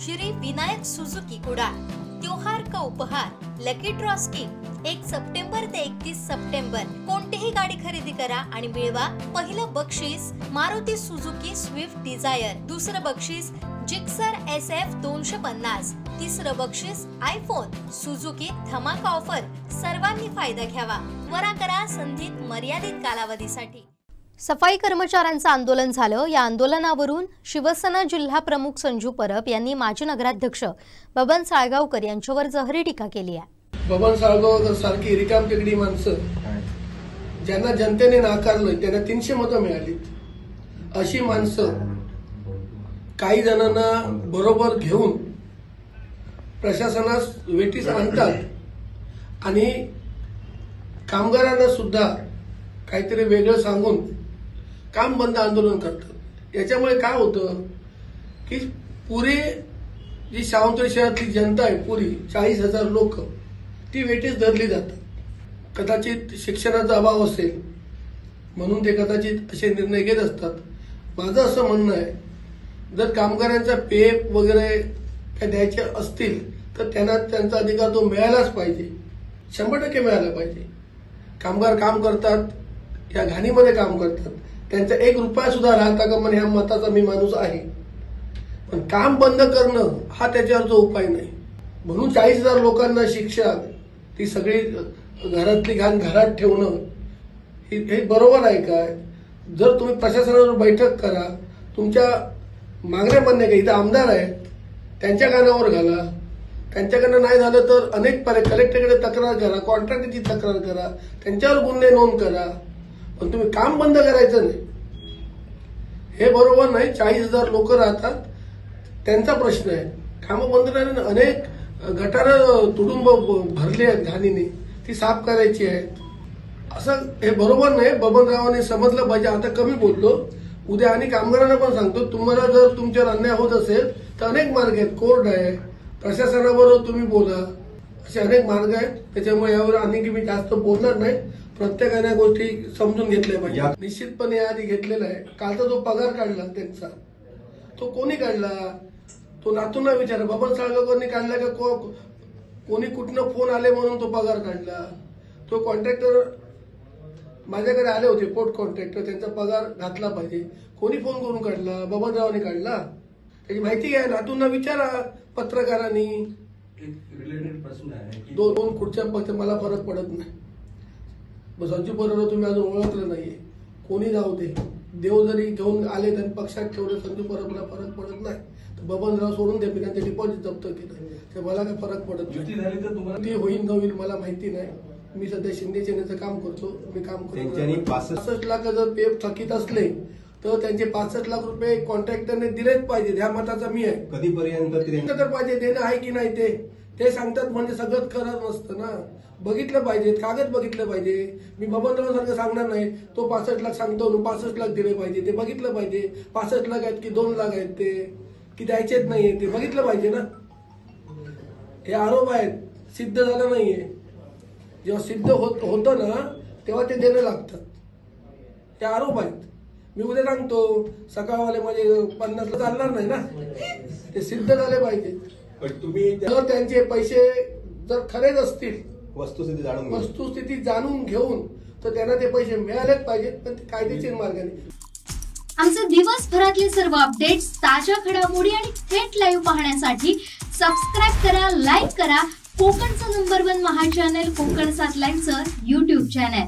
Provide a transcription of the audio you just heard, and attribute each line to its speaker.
Speaker 1: Shri Vinayak Suzuki Kudal. त्योहार का उपहार लकी ड्रॉ स्कीम 1 सप्टेंबर ते 31 सप्टेंबर कोणतीही गाडी खरेदी करा आणि मिळवा पहिलं बक्षीस मारुती सुजुकी स्विफ्ट डिझायर, दुसरं बक्षीस जिक्सर SF 250, तिसरं बक्षीस आयफोन। सुजुकी धमाका ऑफर, सर्वांनी फायदा घ्यावा। त्वरा करा, संधीत मर्यादित कालावधीसाठी। सफाई कर्मचाऱ्यांचं आंदोलन झालं। या आंदोलनावरून शिवसेना जिल्हा प्रमुख संजू परब यांनी माजी नगराध्यक्ष बबन साळगावकर यांच्यावर जहरी टीका केली आहे।
Speaker 2: बबन साळगावकर सारखी रिकाम टेकडी माणसं ज्यांना जनतेने नाकारलं, त्यांना 300 मतं मिळाली, अशी माणसं काही जणांना बरोबर घेऊन प्रशासनास वेठीस आणतात आणि कामगारांना सुद्धा काहीतरी वेगळं सांगून काम बंद आंदोलन करतात। याच्यामुळे काय होतं की पुरी जी सावंतवाडी शहरातली जनता आहे, पुरी 40,000 लोक ती वेठीस धरली जातात। कदाचित शिक्षणाचा अभाव असेल म्हणून ते कदाचित असे निर्णय घेत असतात। माझं असं म्हणणं आहे, जर कामगारांचा पे वगैरे काय द्यायचे असतील तर त्यांना त्यांचा अधिकार तो मिळालाच पाहिजे, 100% मिळाला पाहिजे। कामगार काम करतात, या घाणीमध्ये काम करतात, त्यांचा 1 रुपया सुद्धा राहता का म्हणे, ह्या मताचा मी माणूस आहे। पण काम बंद करणं हा त्याच्यावर जो उपाय नाही। म्हणून 40,000 लोकांना शिक्षा, ती सगळी घरातली घाण घरात ठेवणं हे बरोबर आहे काय? जर तुम्ही प्रशासनावर बैठक करा, तुमच्या मागण्या मान्य करा, इथं आमदार आहेत त्यांच्या कानावर घाला, त्यांच्याकडनं नाही झालं तर अनेक कलेक्टरकडे तक्रार करा, कॉन्ट्रॅक्टरची तक्रार करा, त्यांच्यावर गुन्हे नोंद करा, पण तुम्ही काम बंद करायचं नाही, हे बरोबर नाही। 40,000 लोक राहतात, त्यांचा प्रश्न आहे। काम बंद करायला अनेक गटार तुडुंब भरली आहेत घाणीने, ती साफ करायची आहेत। असं हे बरोबर नाही। बबनरावांनी समजलं पाहिजे। आता कमी बोललो, उद्या आणि कामगारांना पण सांगतो, तुम्हाला जर तुमच्यावर अन्याय होत असेल तर अनेक मार्ग आहेत, कोर्ट आहे, प्रशासनाबरोबर तुम्ही बोला, असे अनेक मार्ग आहेत। त्याच्यामुळे यावर आणखी मी जास्त बोलणार नाही। प्रत्येकाने गोष्टी समजून घेतल्या पाहिजे। निश्चितपणे आधी घेतलेला आहे। कालचा जो पगार काढला त्यांचा, तो कोणी काढला? तो नातूंना विचारा, बबन साळगावकरनी काढला का कोणी कुठनं फोन आले म्हणून तो पगार काढला? तो कॉन्ट्रॅक्टर माझ्याकडे आले होते, पोर्ट कॉन्ट्रॅक्टर, त्यांचा पगार घातला पाहिजे। कोणी फोन करून काढला? बबनरावांनी काढला? त्याची माहिती घ्या, नातूंना विचारा, पत्रकारांनी।
Speaker 3: रिलेटेड प्रश्न आहे की
Speaker 2: दोन खुर्च्या पक्ष मला फरक पडत नाही। संजू परब तुम्ही अजून ओळखलं नाहीये, कोणी जाऊ दे, देव जरी घेऊन आले त्यांनी पक्षात ठेवलं, संजू परबला फरक पडत नाही। तर बबनराव सोडून दे, त्यांचे डिपॉझिट जप्त केलं, ते मला काय फरक पडत नाही। ती होईल न होईल मला माहिती नाही। मी सध्या शिंदे सेनेचं काम करतो, मी काम करतो। 65 लाख जर पे थकीत असले तर त्यांचे 65 लाख रुपये कॉन्ट्रॅक्टरने दिलेच पाहिजे, ह्या मताचा मी आहे।
Speaker 3: कधीपर्यंत
Speaker 2: तर पाहिजे, देणं आहे की नाही ते सांगतात म्हणजे सगळंच खरं नसतं ना। बघितलं पाहिजे, कागद बघितलं पाहिजे। मी बबनराव सारखं सांगणार नाही, तो 65 लाख सांगतो, 65 लाख दिले पाहिजे, ते बघितलं पाहिजे। 65 लाख आहेत की 2 लाख आहेत, ते की द्यायचेच नाहीये, ते बघितलं पाहिजे ना। हे आरोप आहेत, सिद्ध झालं नाहीये। जेव्हा सिद्ध होतं ना तेव्हा ते देणं लागतात, ते आरोप आहेत। मी उद्या सांगतो सकाळवाले म्हणजे 50 ला चालणार नाही ना, ते सिद्ध झाले पाहिजे।
Speaker 3: पण तुम्ही
Speaker 2: जर त्यांचे पैसे जर खरेच असतील,
Speaker 3: वस्तुस्थिती
Speaker 2: जाणून घेऊन तर त्यांना ते पैसे मिळालेच पाहिजेत, पण ते कायदेशीर मार्गाने।
Speaker 1: आमचे दिवसभरातले सर्व अपडेट्स, ताज्या घडामोडी आणि थेट लाईव्ह पाहण्यासाठी सबस्क्राईब करा, लाईक करा कोकणचं नंबर 1 महा चॅनल कोकण 7 लाईव्हचं YouTube चॅनल।